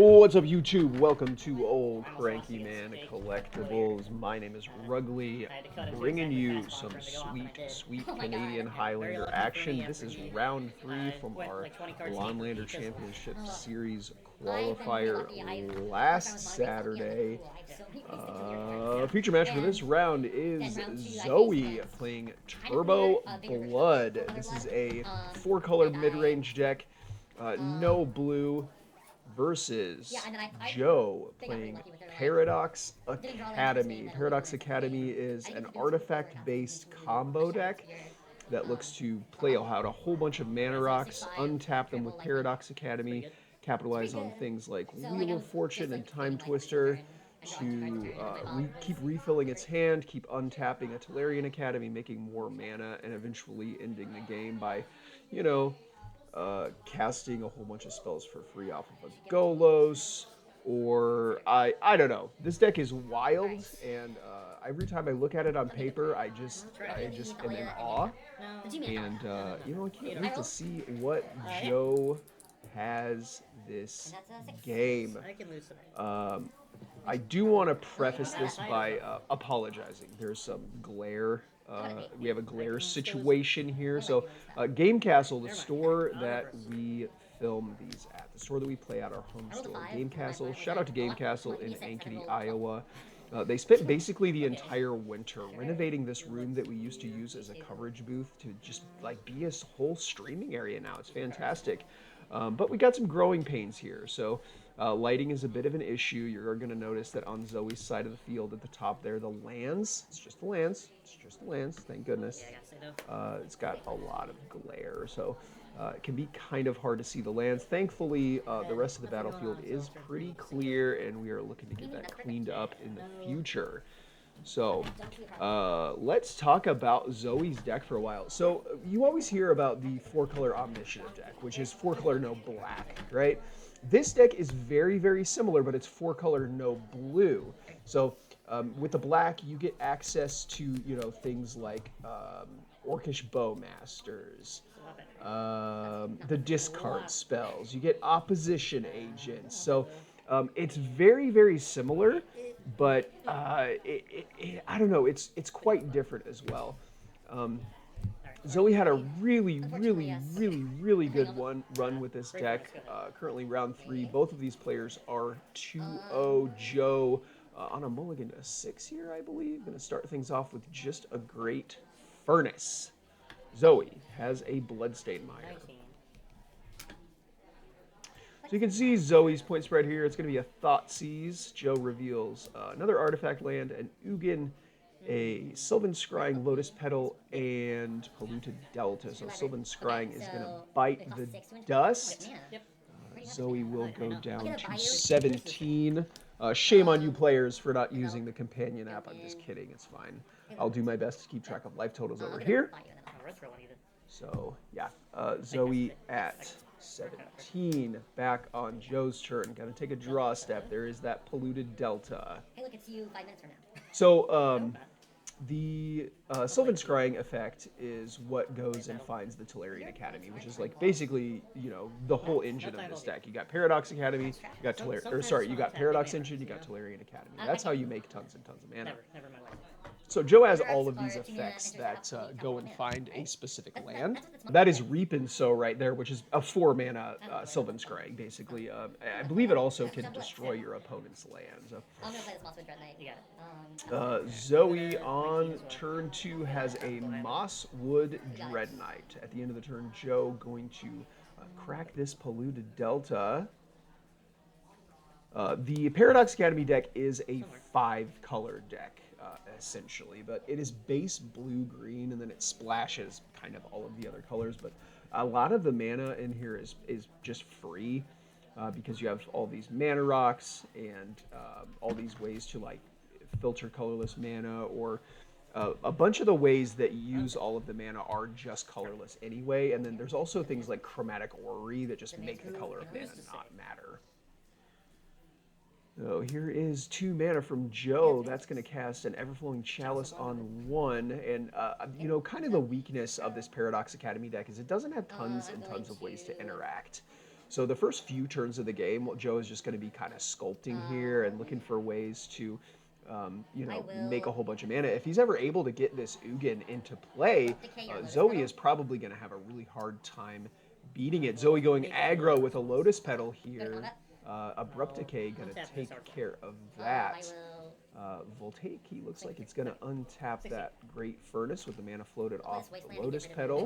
What's up, YouTube? Welcome to Old Cranky Man Collectibles. My name is Rugley, bringing you some sweet Canadian Highlander action. This is round 3 from our Lawnlander Championship Series qualifier last Saturday. Feature match for this round is Zoe playing Turbo Blood. This is a 4-color mid-range deck, no blue, versus Joe playing Paradox Academy. Paradox Academy is an artifact-based combo deck that looks to play out a whole bunch of mana rocks, untap them with Paradox Academy, capitalize on things like Wheel of Fortune and Time Twister to keep refilling its hand, keep untapping a Tolarian Academy, making more mana, and eventually ending the game by, you know, casting a whole bunch of spells for free off of a Golos, or I don't know. This deck is wild, and every time I look at it on paper, I just am in awe. And I can't wait to see what Joe has this game. I do want to preface this by apologizing. There's some glare. We have a glare situation here. So, Game Castle, the store that we film these at, the store that we play at, our home store, Game Castle. Shout out to Game Castle in Ankeny, Iowa. They spent basically the entire winter renovating this room that we used to use as a coverage booth to just like be a whole streaming area now. It's fantastic. But we got some growing pains here. So lighting is a bit of an issue. You're going to notice that on Zoe's side of the field at the top there, the lands, it's just the lands, thank goodness. It's got a lot of glare, so it can be kind of hard to see the lands. Thankfully, the rest of the battlefield is pretty clear, and we are looking to get that cleaned up in the future. So let's talk about Zoe's deck for a while. So you always hear about the 4-color Omniscient deck, which is 4-color no black, right? This deck is very, very similar, but it's 4-color no blue. So with the black, you get access to, things like Orcish Bowmasters, the discard spells. You get opposition agents. So it's very, very similar, but I don't know. It's quite different as well. Zoe had a really good run with this deck. Currently round 3. Both of these players are 2-0. Joe on a mulligan to 6 here, I believe. Going to start things off with just a great Furnace. Zoe has a Bloodstained Mire. So you can see Zoe's point spread here. It's going to be a Thoughtseize. Joe reveals another artifact land, an Ugin, a Sylvan Scrying, Lotus Petal, and Polluted Delta. So Sylvan Scrying is going to bite the dust. Zoe will go down to 17. Shame on you players for not using the companion app. I'm just kidding. It's fine. I'll do my best to keep track of life totals over here. So, yeah. Zoe at 17. Back on Joe's turn. Got to take a draw step. There is that Polluted Delta. Hey, look, it's you 5 minutes from now. So, the Sylvan Scrying effect is what goes and finds the Tolarian Academy, which is like basically, the whole engine of this deck. You got Paradox Academy, you got you got Paradox Engine, you got Tolarian Academy. That's how you make tons and tons of mana. So Joe has all of these effects that go and find a specific land. That is Reap and Sow right there, which is a 4-mana Sylvan Scrying, basically. I believe it also can destroy your opponent's lands. I'm going to play this Mosswood Dread Knight. You got it. Zoe on turn 2 has a Mosswood Dread Knight. At the end of the turn, Joe going to crack this Polluted Delta. The Paradox Academy deck is a 5-color deck. Essentially, but it is base blue-green, and then it splashes kind of all of the other colors, but a lot of the mana in here is just free because you have all these mana rocks and all these ways to like filter colorless mana, or a bunch of the ways that use all of the mana are just colorless anyway, and then there's also things like Chromatic Orrery that just make the color of mana not matter. So here is 2 mana from Joe. That's going to cast an Everflowing Chalice on 1. And, kind of the weakness of this Paradox Academy deck is it doesn't have tons and tons of ways to interact. So the first few turns of the game, Joe is just going to be kind of sculpting here and looking for ways to, make a whole bunch of mana. If he's ever able to get this Ugin into play, Decay your Lotus Zoe Petal. is probably going to have a really hard time beating it. Zoe going aggro with a Lotus Petal here. Abrupt Decay going to take care of that. I will. Voltaic Key looks like it's going to untap that Great Furnace with the mana floated off the Wasteland to Lotus get rid of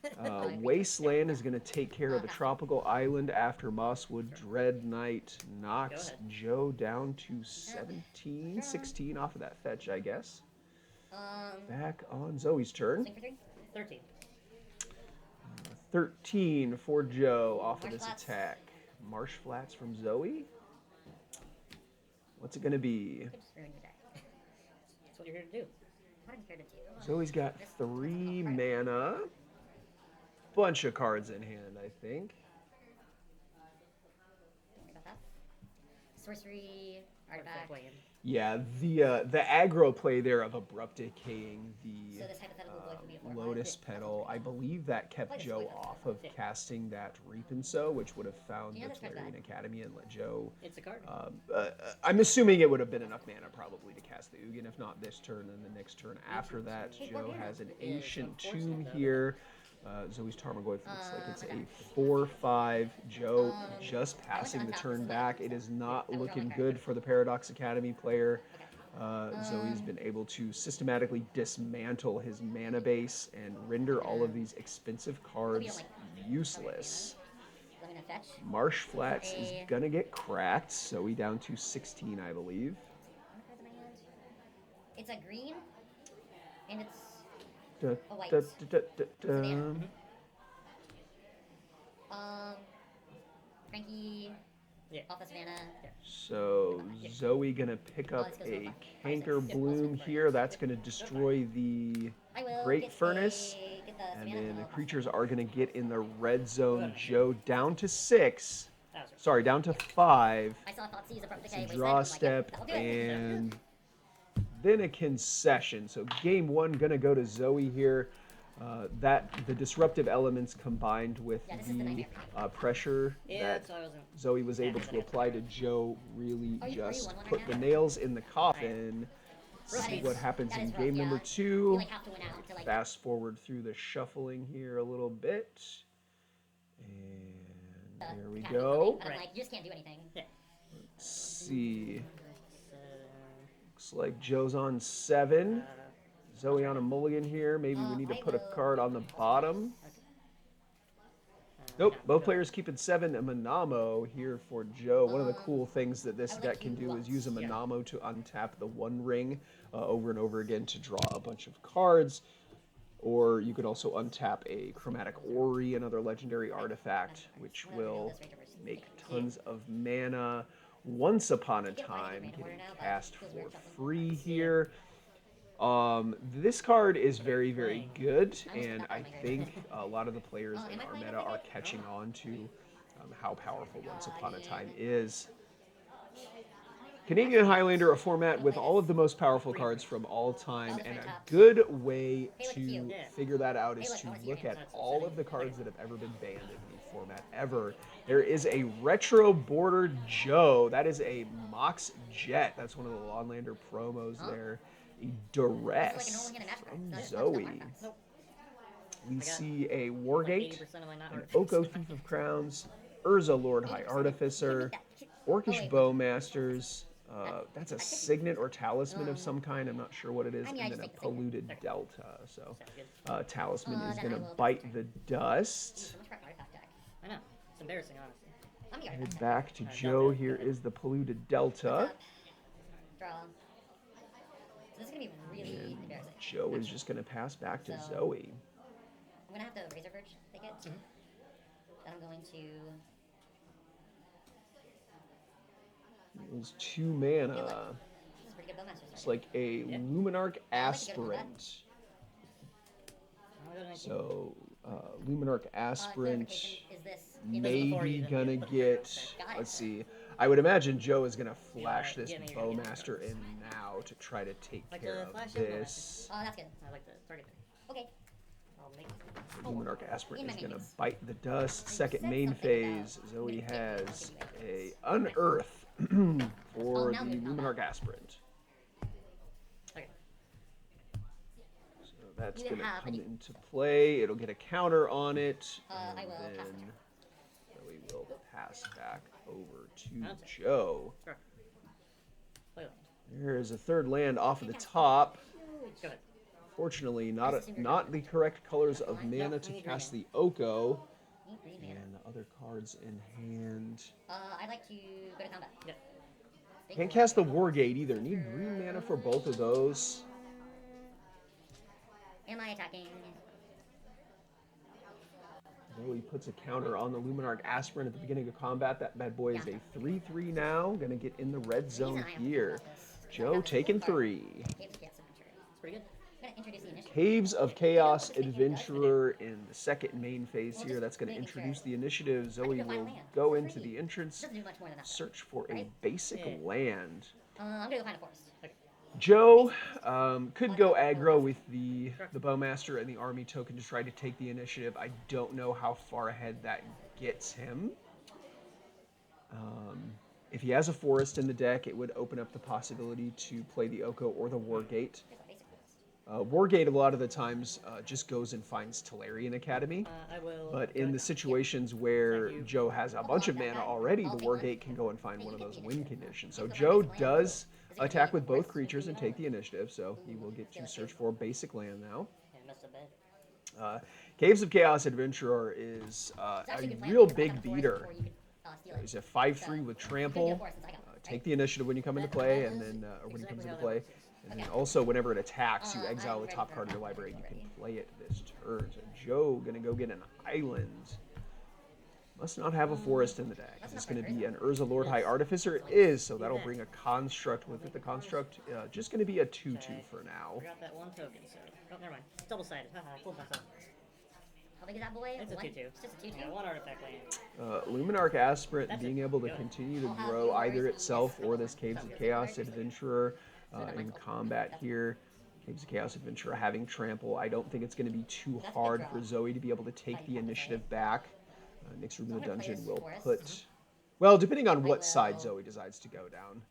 Petal. your- Wasteland is going to take care of the Tropical Island after Mosswood Dread Knight knocks Joe down to 17, 16 off of that fetch, I guess. Back on Zoe's turn. Swing for 3? 13. 13 for Joe off of Marsh this Flats. attack. Marsh Flats from Zoe. What's it going to be? Could just ruin your day. That's what you're here to do. What am I here to do? Zoe's got 3 mana. Bunch of cards in hand, I think. Don't worry about that. Sorcery, artifact. Yeah, the aggro play there of Abrupt Decaying the So this hypothetical void would be a 4/5? Lotus Petal, I believe that kept Joe off of casting that Reap and Sow, which would have found Yeah, the that's not Tolarian bad. Academy and let Joe. It's a card. I'm assuming it would have been enough mana probably to cast the Ugin, if not this turn, then the next turn after that. Joe has an Ancient Tomb here. Zoe's Tarmogoyf looks like it's a 4/5. Joe just passing the turn back. It is not looking good for the Paradox Academy player. Zoe's been able to systematically dismantle his mana base and render all of these expensive cards useless. I'm gonna fetch. Marsh Flats is gonna get cracked. Zoe down to 16, I believe. How many cards in my hand? It's a green, and it's Da, a white. da, da, da, da, an da. Cranky. Yeah. Office mana. So Zoe gonna pick up a Canker Bloom here. That's gonna destroy the I will Great get Furnace. get the And Savannah then the Petal. creatures are gonna get in the red zone. Joe down to 6. That was Sorry, down to 5. I saw Thoughtseize Abrupt It's Decay. a Wasteland, draw I was like, step that'll do it. and then a concession. So game 1 gonna go to Zoe here. The disruptive elements combined with Yeah, this is the the nightmare. pressure Yeah, that so I wasn't. Zoe was able to apply to Joe really Are you just 1/1 put right the now? nails in the coffin. See Right. what happens That in is rough, game number yeah. 2. You like have to win out to like. Fast forward through the shuffling here a little bit. And there we Academy go. building, but I'm Right. like, you just can't do anything. Yeah. Let's see. So, Looks like Joe's on 7. Zoe on a mulligan here. Maybe we need to put a card on the bottom. Nope, both players keeping 7. A Manamo here for Joe. One of the cool things that this I would like deck can to do is use a yeah. Manamo to untap the One Ring over and over again to draw a bunch of cards. Or you could also untap a Chromatic Ori, another legendary artifact, which will make tons of mana. Once upon a time, getting cast for free here. This card is very, very good, and I think a lot of the players in our meta are catching on to how powerful Once Upon a Time is. Canadian Highlander, a format with all of the most powerful cards from all time, and a good way to figure that out is to look at all of the cards that have ever been banned in the format ever. There is a Retro Border Joe. That is a Mox Jet. That's one of the Lawnlander promos there. A Duress from Zoe. We see a Wargate, 80% of my not an artificial. Oko Thief of Crowns, Urza Lord High Artificer, Orcish Bowmasters. That's a signet or talisman of some kind. I'm not sure what it is. And then a Polluted Delta. So talisman is going to bite the dust. So much for artifact deck. I know. It's embarrassing, honestly. I'm the Head artifact deck. back to Joe. Here is the Polluted Delta. Draw. So this is gonna be really And embarrassing. Joe is just going to pass back to Zoe. I'm gonna have to Razor Verge take it. Then I'm going to. It was 2 mana. This is pretty good Bowmaster. It's like a Luminarch Aspirant. So, Luminarch Aspirant, Is this maybe gonna get, let's see, I would imagine Joe is gonna flash this Bowmaster in now to try to take Like care the of flash this. Oh, that's good. I like the target there. Okay. Luminarch Aspirant In my is going to minions. bite the dust. I Second said main something phase, about Zoe mimic characters, has I'll give you a items. Unearth for now the move to combat. Luminarch Aspirant. Okay. So that's You going to have come any- into play. It'll get a counter on it. I And will pass the then turn. Zoe will pass back over to That's it. Joe. Sure. Play land. There is a third land off of the top. Go ahead. Fortunately, This not is not the correct colors of No, mana I to need cast green the Oko. Need green mana. And the other cards in hand. I'd like to go to combat. Yep. Big Can't one. cast the Wargate either. Need green mana for both of those. Am I attacking? Zoe puts a counter on the Luminarch Aspirant at the beginning of combat. That bad boy is Yeah. a 3/3 now. Gonna get in the red The zone reason I am here. thinking about this is I Joe have this taking cool card, 3. Caves of Chaos Adventurer. It's pretty good. I'm gonna introduce the initiative. Caves of Do you know Chaos what this thing here does? Adventurer in the second main phase Well, here. just That's going to making introduce sure. the initiative. Zoe go find will land go for into free. the entrance, Doesn't do much more than that. search for a Right? basic Yeah. land. I'm gonna go find a forest. Okay. Joe could go aggro with the Bowmaster and the army token to try to take the initiative. I don't know how far ahead that gets him. If he has a forest in the deck, it would open up the possibility to play the Oko or the Wargate. Here's a basic forest. Wargate a lot of the times just goes and finds Tolarian Academy. I will. But go in the ahead. situations where Thank you. Joe has a bunch of that mana guy. already, I'll the take one. Wargate can go and find Hey, one you of get those the win initiative. conditions. So Here's the Joe basic land. does Is it gonna attack be with both worse than creatures and green take the initiative, so he will get to Yeah, search yeah. for basic land now. Yeah, messed up bad. Caves of Chaos Adventurer is It's a actually a good plan real because I got big the forest beater. before you could, steal it. He's a 5/3 with So, trample. you could get a forest since I got one, Take right? the initiative when you come into That play, is and then or when he comes exactly into how that play. works, yes. And then Okay. also, whenever it attacks, you I'm exile the ready top for card of your combat. library. You can Ready. play it this turn. So Joe gonna go get an island. Must not have a forest in the deck. That's Is this not going to for be Urza. an Urza Lord High Artificer? It is, so that'll bring a construct with it. The construct just going to be a 2/2 for now. Forgot that one token, so. Oh, never mind. It's double sided. Haha, I fooled myself. How big is that boy? It's a One? 2/2. It's just a Yeah, 2/2. one artifact land. Luminarch Aspirant That's being it. able to Go. continue to I'll have grow yours either and itself yes, or double this one. Caves So of it's Chaos very Adventurer that in mine's open. combat That's- here. Caves of Chaos Adventurer having trample. I don't think it's going to be too That's a big hard draw. for Zoe to be able to take Like, the have to say initiative it. back. Next room in the I'm gonna play dungeon this will forest. put... Well, depending on what will side Zoe decides to go down.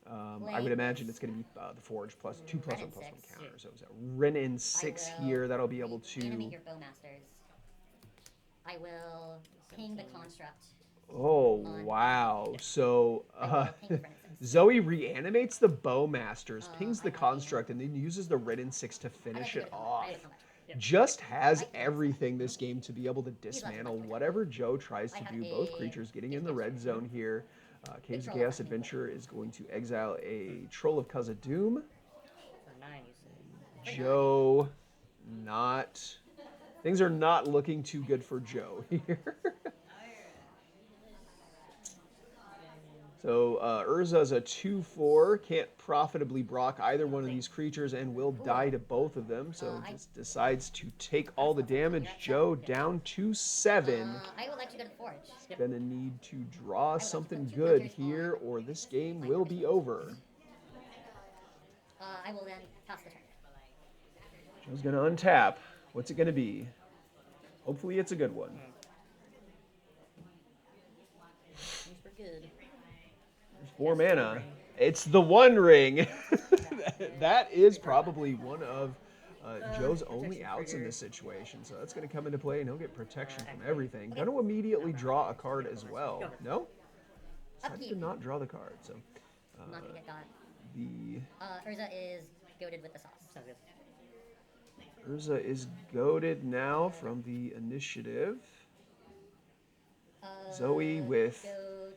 I would play imagine this. it's going to be the Forge plus 2 plus Ren 1 plus 1 and 6. counter. So it's a Ren in 6 will here. That'll be able to... Animate your bowmasters. I will ping the construct. Oh, on- wow. Yeah. So I will ping the Ren and 6. Zoe reanimates the Bowmasters, pings I the have construct, and then uses the Red and 6 to I like finish to go it to combat. off. I have a combat. Yep. Just has I can everything this game to be able to dismantle whatever Joe tries to I have do. Both a creatures getting in big the picture. red zone here. Caves of troll Chaos attacking. Adventure is going to exile a Troll of Khazad-dûm. For 9, you said. Joe, not... Things are not looking too good for Joe here. So Urza's a 2/4, can't profitably block either one of these creatures and will die to both of them. So just decides to take all the damage. Joe down to 7. I would like to go to Forge. Gonna need to draw something good here or this game will be over. I will then pass the turn. Joe's gonna untap. What's it gonna be? Hopefully it's a good one. Things were good. 4 mana. It's the One Ring. That is probably one of Joe's only protection outs in trigger. this situation. So that's going to come into play, and he'll get protection from everything. Going to immediately draw a card as well. No? Decided to Upkeep. not draw the card. So I'm not gonna get got. the Urza is goaded with the sauce. Sounds good. Urza is goaded now from the initiative. Zoe with Go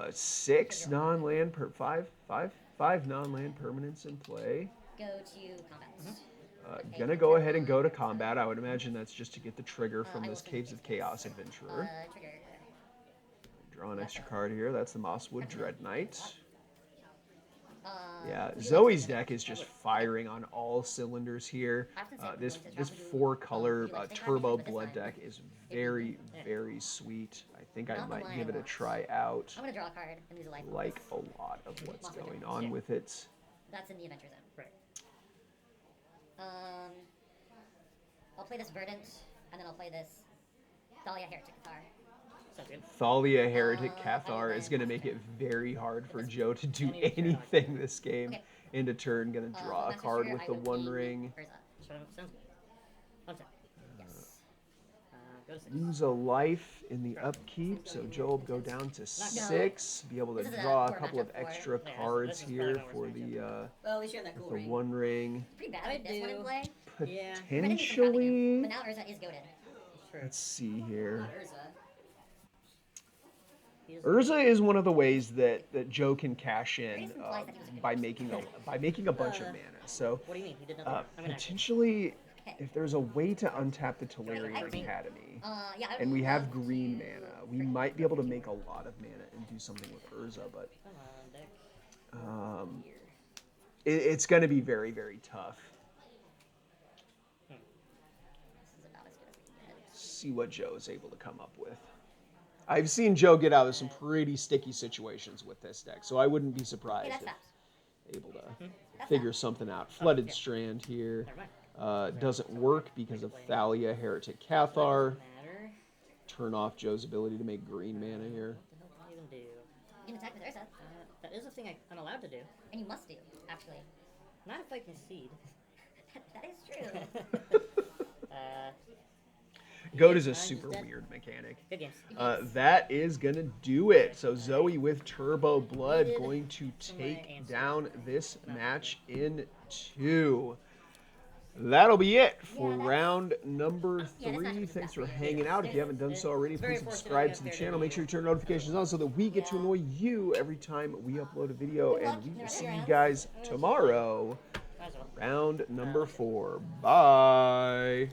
to 6 non-land per 5 non-land permanents in play. go to combat. Gonna go ahead and go to combat. I would imagine that's just to get the trigger from I this will Caves of Chaos Adventurer. Trigger. Draw an extra card here. That's the Mosswood Dread Knight. Yeah, would you Zoe's like to- deck is just firing on all cylinders here. I often say we're This going to this drop into, 4-color would you like to take turbo five pieces blood with this deck time? is very sweet. I think I Not the might one I give it a want. try out. I'm gonna draw a card and lose a life. Like a lot of what's Monster going Jams. on Yeah. with it. That's in the adventure zone. Right. I'll play this Verdant, and then I'll play this Thalia Heretic Cathar. Sounds good. Thalia Heretic I Cathar will is going to make it very hard for Joe to do Any turn, anything this game. Okay. End of turn, going to draw a Master card Trigger, with I the will One ping Ring. Urza. Sounds good. Untap. Yes. Go to 6. Lose a life in the upkeep, so Joe will go down to 6. Be able to This is a draw a poor couple of matchup for- extra Yeah, cards this is here probably for not worth the Well, at least you have that cool with the ring. One Ring. Pretty bad I with this one in do. play. Yeah. Potentially. But now Urza is goaded. True. Let's see here. Not Urza. He is Urza is one of the ways that Joe can cash in Grace implies that he was a good by making a bunch of mana. So What do you mean? He did nothing. I mean, actually. potentially, Okay. if there's a way to untap the Telerian Green. Academy, Yeah, I would and we have love green to- mana, we might be able to make a lot of mana and do something with Urza, but Come on, deck. it's going to be very, very tough. This is about as good as it can get. See what Joe is able to come up with. I've seen Joe get out of some pretty sticky situations with this deck, so I wouldn't be surprised Hey, that's if fast. able to That's figure fast. something out. Flooded yeah. Strand here Never mind. doesn't work because of Thalia Heretic Cathar. Matter. Turn off Joe's ability to make green mana here. What the hell can I even do? You can attack with Urza, That is a thing I'm allowed to do. and you must do, actually. Not if I concede. That is true. Goat is a I'm just super dead. weird mechanic. Good games. That is going to do it. So Zoe with Turbo Blood Needed going to some take answers. down this match in 2. That'll be it for Yeah, that's- round number Yeah, that's not 3. too Thanks bad for for you. hanging out. If you haven't done so already, It's very please fortunate subscribe you to the have channel. to Make sure you turn notifications on so that we get to Yeah. annoy you every time we upload a video. Good luck And we in the will rest see of you your guys rounds. tomorrow. Might as well. Round number 4. Bye.